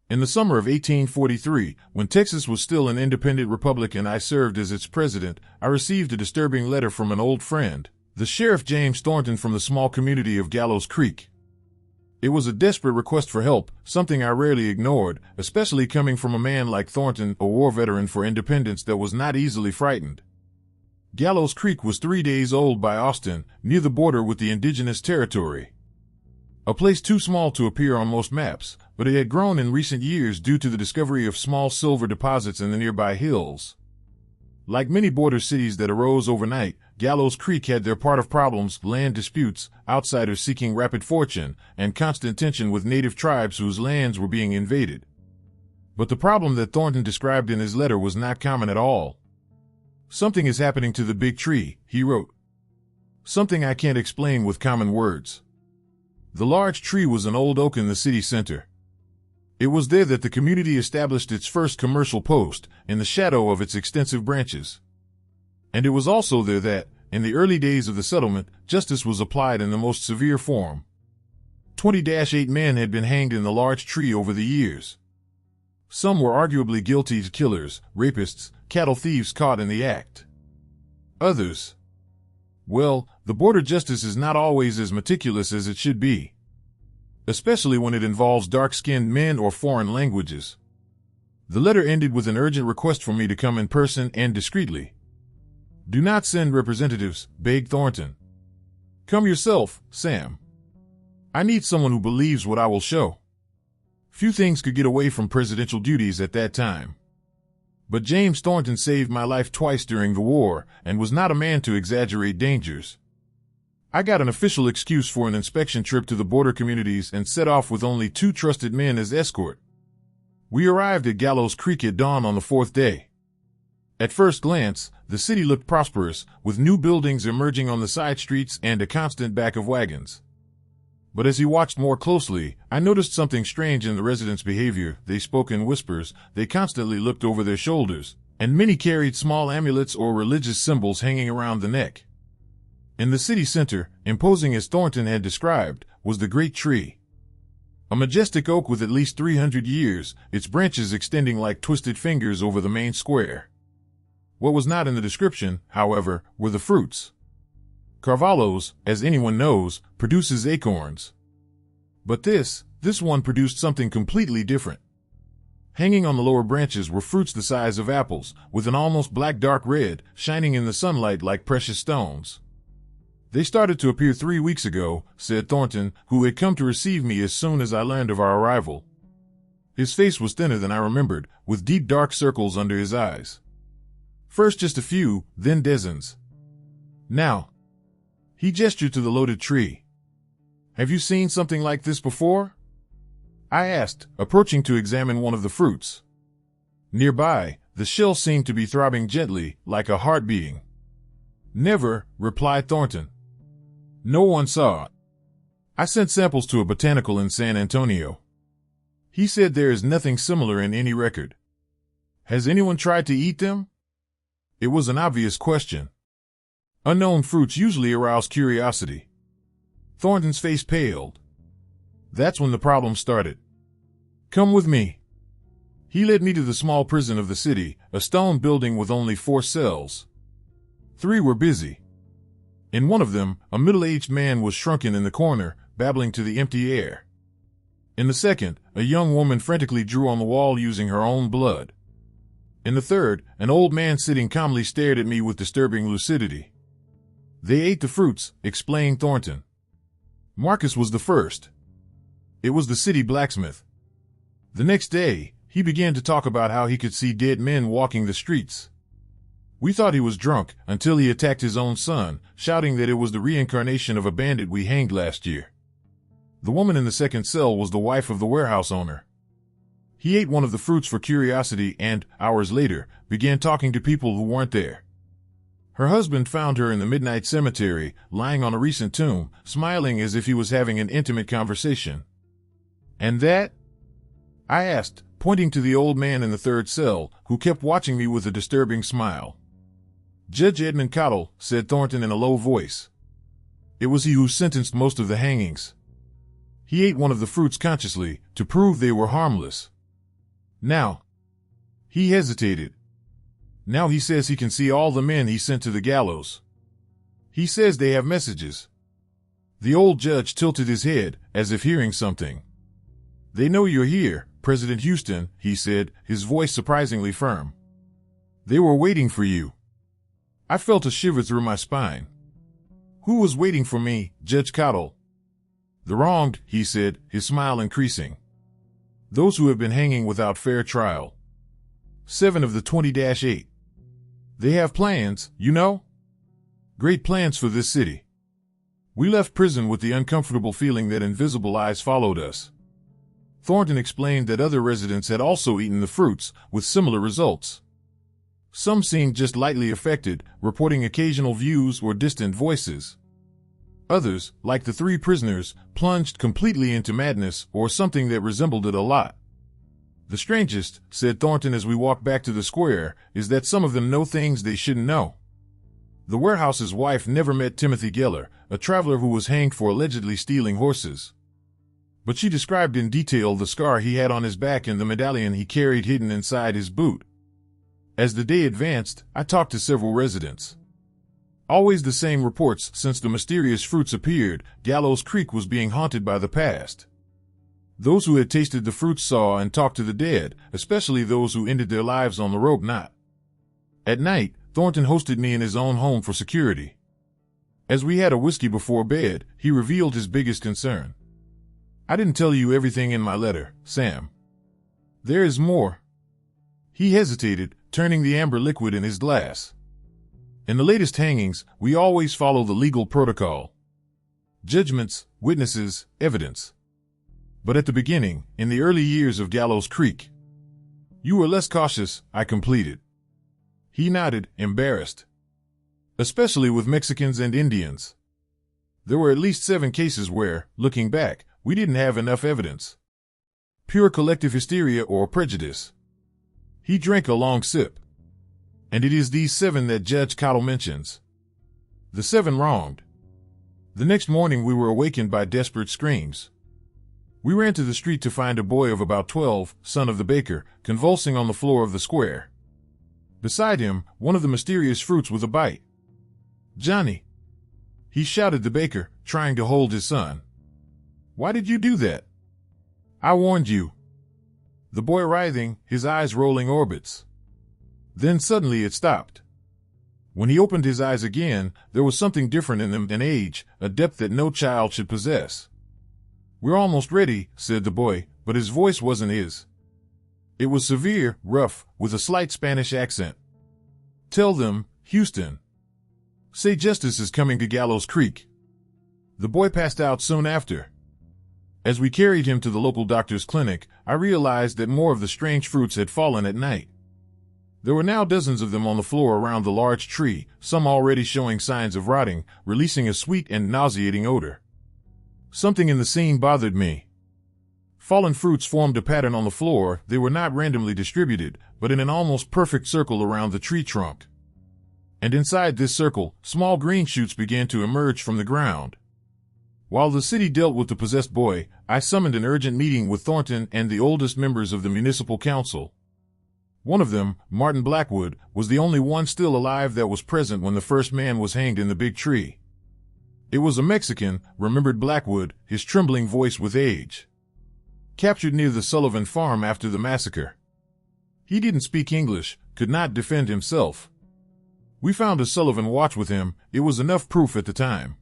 In the summer of 1843, when Texas was still an independent republic and I served as its president, I received a disturbing letter from an old friend, the Sheriff James Thornton from the small community of Gallows Creek. It was a desperate request for help, something I rarely ignored, especially coming from a man like Thornton, a war veteran for independence that was not easily frightened. Gallows Creek was 3 days old by Austin, near the border with the indigenous territory. A place too small to appear on most maps, but it had grown in recent years due to the discovery of small silver deposits in the nearby hills. Like many border cities that arose overnight, Gallows Creek had their part of problems, land disputes, outsiders seeking rapid fortune, and constant tension with native tribes whose lands were being invaded. But the problem that Thornton described in his letter was not common at all. "Something is happening to the big tree," he wrote. "Something I can't explain with common words." The large tree was an old oak in the city center. It was there that the community established its first commercial post, in the shadow of its extensive branches. And it was also there that, in the early days of the settlement, justice was applied in the most severe form. 20-8 men had been hanged in the large tree over the years. Some were arguably guilty killers, rapists, cattle thieves caught in the act. Others, well, the border justice is not always as meticulous as it should be, especially when it involves dark-skinned men or foreign languages. The letter ended with an urgent request for me to come in person and discreetly. "Do not send representatives," begged Thornton. "Come yourself, Sam. I need someone who believes what I will show." Few things could get away from presidential duties at that time. But James Thornton saved my life twice during the war and was not a man to exaggerate dangers. I got an official excuse for an inspection trip to the border communities and set off with only 2 trusted men as escort. We arrived at Gallows Creek at dawn on the 4th day. At first glance, the city looked prosperous, with new buildings emerging on the side streets and a constant back of wagons. But as he watched more closely, I noticed something strange in the residents' behavior. They spoke in whispers, they constantly looked over their shoulders, and many carried small amulets or religious symbols hanging around the neck. In the city center, imposing as Thornton had described, was the great tree. A majestic oak with at least 300 years, its branches extending like twisted fingers over the main square. What was not in the description, however, were the fruits. Carvalho's, as anyone knows, produces acorns. But this one produced something completely different. Hanging on the lower branches were fruits the size of apples, with an almost black dark red, shining in the sunlight like precious stones. "They started to appear 3 weeks ago," said Thornton, who had come to receive me as soon as I learned of our arrival. His face was thinner than I remembered, with deep dark circles under his eyes. "First just a few, then dozens. Now," he gestured to the loaded tree. "Have you seen something like this before?" I asked, approaching to examine one of the fruits. Nearby, the shell seemed to be throbbing gently, like a heart beating. "Never," replied Thornton. "No one saw it. I sent samples to a botanical in San Antonio. He said there is nothing similar in any record. Has anyone tried to eat them?" It was an obvious question. Unknown fruits usually arouse curiosity. Thornton's face paled. That's when the problem started. "Come with me." He led me to the small prison of the city, a stone building with only 4 cells. 3 were busy. In one of them, a middle-aged man was shrunken in the corner, babbling to the empty air. In the second, a young woman frantically drew on the wall using her own blood. In the third, an old man sitting calmly stared at me with disturbing lucidity. "They ate the fruits," explained Thornton. Marcus was the first. It was the city blacksmith. The next day, he began to talk about how he could see dead men walking the streets. We thought he was drunk until he attacked his own son, shouting that it was the reincarnation of a bandit we hanged last year. The woman in the second cell was the wife of the warehouse owner. He ate one of the fruits for curiosity and, hours later, began talking to people who weren't there. Her husband found her in the midnight cemetery, lying on a recent tomb, smiling as if he was having an intimate conversation. "And that?" I asked, pointing to the old man in the third cell, who kept watching me with a disturbing smile. "Judge Edmund Cottle," said Thornton in a low voice. "It was he who sentenced most of the hangings. He ate one of the fruits consciously, to prove they were harmless. Now, he hesitated. Now he says he can see all the men he sent to the gallows. He says they have messages. The old judge tilted his head, as if hearing something. They know you're here, President Houston, he said, his voice surprisingly firm. They were waiting for you. I felt a shiver through my spine. Who was waiting for me, Judge Cottle? The wronged, he said, his smile increasing. Those who have been hanging without fair trial. 7 of the 20-8. They have plans, you know? Great plans for this city. We left prison with the uncomfortable feeling that invisible eyes followed us. Thornton explained that other residents had also eaten the fruits, with similar results. Some seemed just lightly affected, reporting occasional views or distant voices. Others, like the 3 prisoners, plunged completely into madness or something that resembled it a lot. The strangest, said Thornton as we walked back to the square, is that some of them know things they shouldn't know. The warehouse's wife never met Timothy Geller, a traveler who was hanged for allegedly stealing horses. But she described in detail the scar he had on his back and the medallion he carried hidden inside his boot. As the day advanced, I talked to several residents. Always the same reports since the mysterious fruits appeared. Gallows Creek was being haunted by the past. Those who had tasted the fruits saw and talked to the dead, especially those who ended their lives on the rope knot. At night, Thornton hosted me in his own home for security. As we had a whiskey before bed, he revealed his biggest concern. I didn't tell you everything in my letter, Sam. There is more. He hesitated, turning the amber liquid in his glass. In the latest hangings, we always follow the legal protocol. Judgments, witnesses, evidence. But at the beginning, in the early years of Gallows Creek, you were less cautious, I completed. He nodded, embarrassed. Especially with Mexicans and Indians. There were at least 7 cases where, looking back, we didn't have enough evidence. Pure collective hysteria or prejudice. He drank a long sip. And it is these 7 that Judge Cottle mentions. The 7 wronged. The next morning we were awakened by desperate screams. We ran to the street to find a boy of about 12, son of the baker, convulsing on the floor of the square. Beside him, one of the mysterious fruits with a bite. Johnny! He shouted the baker, trying to hold his son. Why did you do that? I warned you. The boy writhing, his eyes rolling orbits. Then suddenly it stopped. When he opened his eyes again, there was something different in them, an age, a depth that no child should possess. We're almost ready, said the boy, but his voice wasn't his. It was severe, rough, with a slight Spanish accent. Tell them, Houston. Say justice is coming to Gallows Creek. The boy passed out soon after. As we carried him to the local doctor's clinic, I realized that more of the strange fruits had fallen at night. There were now dozens of them on the floor around the large tree, some already showing signs of rotting, releasing a sweet and nauseating odor. Something in the scene bothered me. Fallen fruits formed a pattern on the floor. They were not randomly distributed, but in an almost perfect circle around the tree trunk. And inside this circle, small green shoots began to emerge from the ground. While the city dealt with the possessed boy, I summoned an urgent meeting with Thornton and the oldest members of the municipal council. One of them, Martin Blackwood, was the only one still alive that was present when the first man was hanged in the big tree. It was a Mexican, remembered Blackwood, his trembling voice with age. Captured near the Sullivan farm after the massacre. He didn't speak English, could not defend himself. We found a Sullivan watch with him. It was enough proof at the time.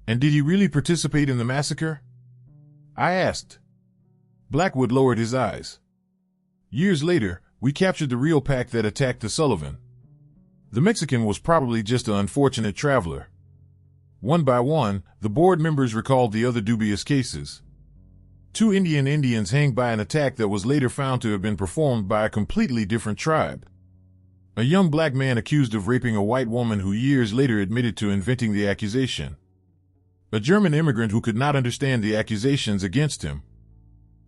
And did he really participate in the massacre? I asked. Blackwood lowered his eyes. Years later, we captured the real pack that attacked the Sullivan. The Mexican was probably just an unfortunate traveler. One by one, the board members recalled the other dubious cases. 2 Indians hanged by an attack that was later found to have been performed by a completely different tribe. A young black man accused of raping a white woman who years later admitted to inventing the accusation. A German immigrant who could not understand the accusations against him.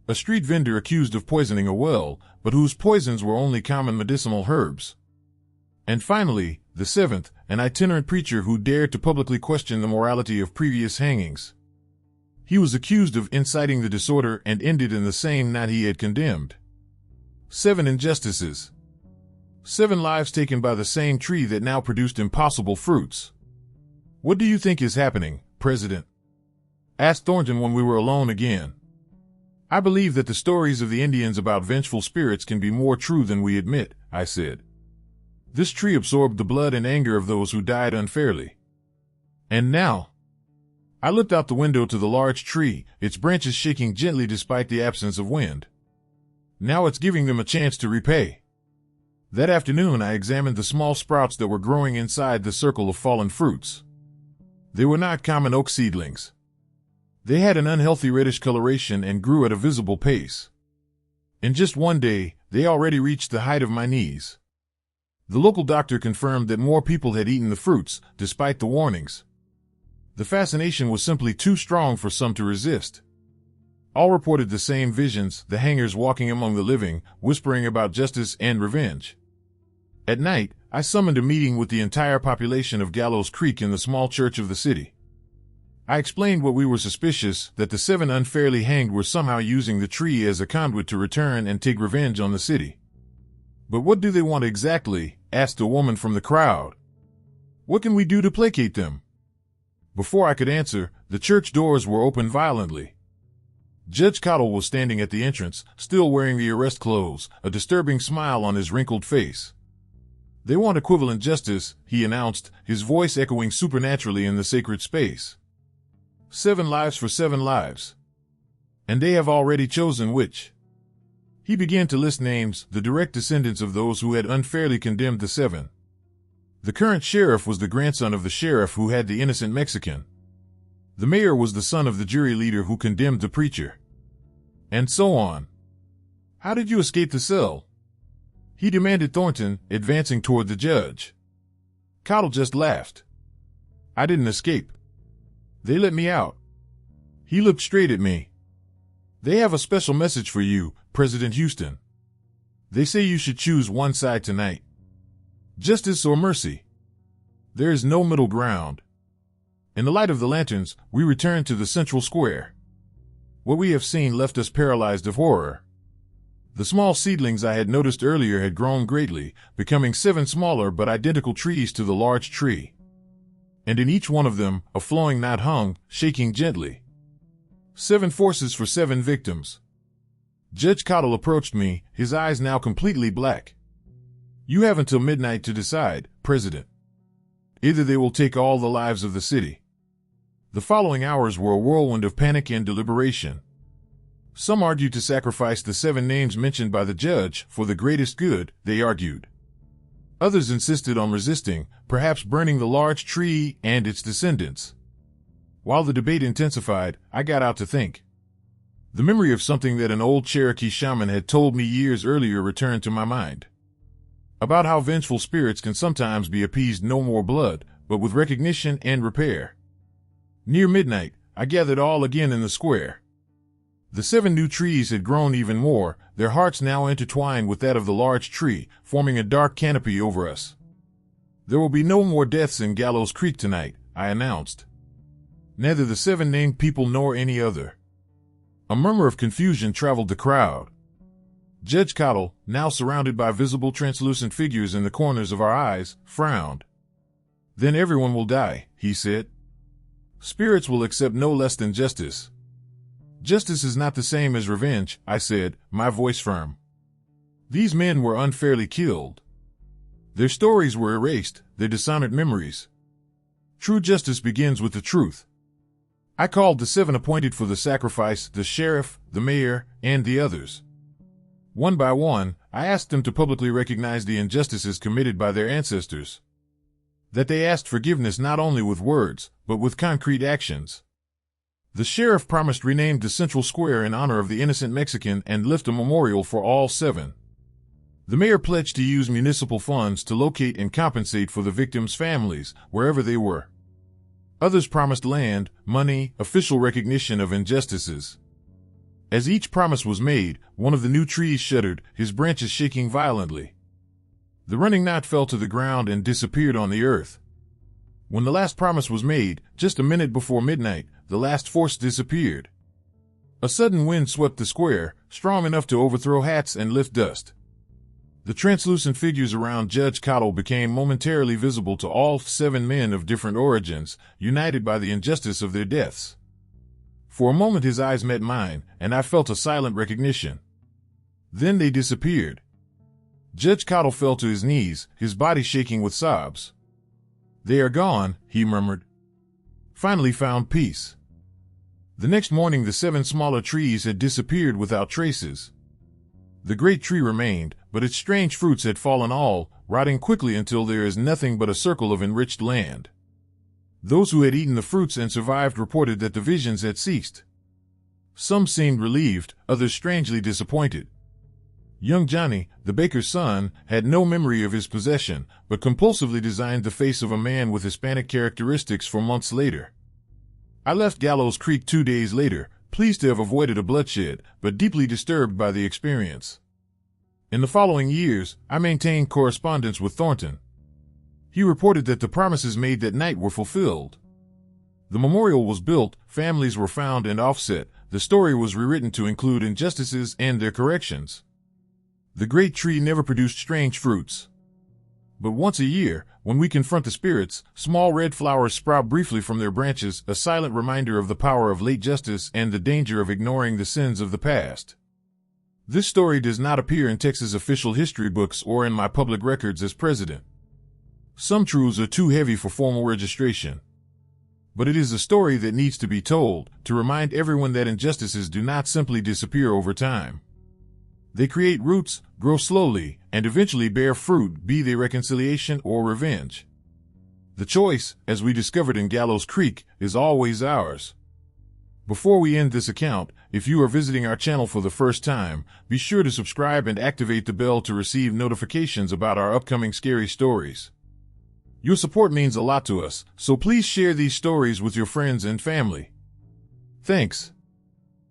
A street vendor accused of poisoning a well, but whose poisons were only common medicinal herbs. And finally, the 7th, an itinerant preacher who dared to publicly question the morality of previous hangings. He was accused of inciting the disorder and ended in the same knot he had condemned. 7 injustices. 7 lives taken by the same tree that now produced impossible fruits. What do you think is happening, President? Asked Thornton when we were alone again. I believe that the stories of the Indians about vengeful spirits can be more true than we admit, I said. This tree absorbed the blood and anger of those who died unfairly. And now? I looked out the window to the large tree, its branches shaking gently despite the absence of wind. Now it's giving them a chance to repay. That afternoon I examined the small sprouts that were growing inside the circle of fallen fruits. They were not common oak seedlings. They had an unhealthy reddish coloration and grew at a visible pace. In just one day, they already reached the height of my knees. The local doctor confirmed that more people had eaten the fruits, despite the warnings. The fascination was simply too strong for some to resist. All reported the same visions, the hangers walking among the living, whispering about justice and revenge. At night, I summoned a meeting with the entire population of Gallows Creek in the small church of the city. I explained what we were suspicious, that the 7 unfairly hanged were somehow using the tree as a conduit to return and take revenge on the city. But what do they want exactly? Asked a woman from the crowd. What can we do to placate them? Before I could answer, the church doors were opened violently. Judge Cottle was standing at the entrance, still wearing the arrest clothes, a disturbing smile on his wrinkled face. They want equivalent justice, he announced, his voice echoing supernaturally in the sacred space. 7 lives for 7 lives. And they have already chosen which. He began to list names, the direct descendants of those who had unfairly condemned the 7. The current sheriff was the grandson of the sheriff who had the innocent Mexican. The mayor was the son of the jury leader who condemned the preacher. And so on. How did you escape the cell? He demanded Thornton, advancing toward the judge. Cottle just laughed. I didn't escape. They let me out. He looked straight at me. They have a special message for you, President Houston. They say you should choose one side tonight. Justice or mercy. There is no middle ground. In the light of the lanterns, we returned to the central square. What we have seen left us paralyzed of horror. The small seedlings I had noticed earlier had grown greatly, becoming 7 smaller but identical trees to the large tree. And in each one of them, a flowing knot hung, shaking gently. 7 forces for 7 victims. Judge Cottle approached me, his eyes now completely black. You have until midnight to decide, President. Either they will take all the lives of the city. The following hours were a whirlwind of panic and deliberation. Some argued to sacrifice the 7 names mentioned by the judge for the greatest good, they argued. Others insisted on resisting, perhaps burning the large tree and its descendants. While the debate intensified, I got out to think. The memory of something that an old Cherokee shaman had told me years earlier returned to my mind. About how vengeful spirits can sometimes be appeased no more blood, but with recognition and repair. Near midnight, I gathered all again in the square. The 7 new trees had grown even more, their hearts now intertwined with that of the large tree, forming a dark canopy over us. There will be no more deaths in Gallows Creek tonight, I announced. Neither the 7 named people nor any other. A murmur of confusion traveled the crowd. Judge Cottle, now surrounded by visible translucent figures in the corners of our eyes, frowned. Then everyone will die, he said. Spirits will accept no less than justice. Justice is not the same as revenge, I said, my voice firm. These men were unfairly killed. Their stories were erased, their dishonored memories. True justice begins with the truth. I called the 7 appointed for the sacrifice, the sheriff, the mayor, and the others. One by one, I asked them to publicly recognize the injustices committed by their ancestors. That they asked forgiveness not only with words, but with concrete actions. The sheriff promised rename the central square in honor of the innocent Mexican and lift a memorial for all 7. The mayor pledged to use municipal funds to locate and compensate for the victims' families, wherever they were. Others promised land, money, official recognition of injustices. As each promise was made, one of the new trees shuddered, his branches shaking violently. The running knot fell to the ground and disappeared on the earth. When the last promise was made, just a minute before midnight, the last force disappeared. A sudden wind swept the square, strong enough to overthrow hats and lift dust. The translucent figures around Judge Cottle became momentarily visible to all 7 men of different origins, united by the injustice of their deaths. For a moment his eyes met mine, and I felt a silent recognition. Then they disappeared. Judge Cottle fell to his knees, his body shaking with sobs. "They are gone," he murmured. "Finally found peace." The next morning the 7 smaller trees had disappeared without traces. The great tree remained, but its strange fruits had fallen all, rotting quickly until there is nothing but a circle of enriched land. Those who had eaten the fruits and survived reported that the visions had ceased. Some seemed relieved, others strangely disappointed. Young Johnny, the baker's son, had no memory of his possession, but compulsively designed the face of a man with Hispanic characteristics for months later. I left Gallows Creek 2 days later, pleased to have avoided a bloodshed, but deeply disturbed by the experience. In the following years, I maintained correspondence with Thornton. He reported that the promises made that night were fulfilled. The memorial was built, families were found and offset, the story was rewritten to include injustices and their corrections. The great tree never produced strange fruits. But once a year, when we confront the spirits, small red flowers sprout briefly from their branches, a silent reminder of the power of late justice and the danger of ignoring the sins of the past. This story does not appear in Texas official history books or in my public records as president. Some truths are too heavy for formal registration. But it is a story that needs to be told, to remind everyone that injustices do not simply disappear over time. They create roots, grow slowly, and eventually bear fruit, be they reconciliation or revenge. The choice, as we discovered in Gallows Creek, is always ours. Before we end this account, if you are visiting our channel for the first time, be sure to subscribe and activate the bell to receive notifications about our upcoming scary stories. Your support means a lot to us, so please share these stories with your friends and family. Thanks.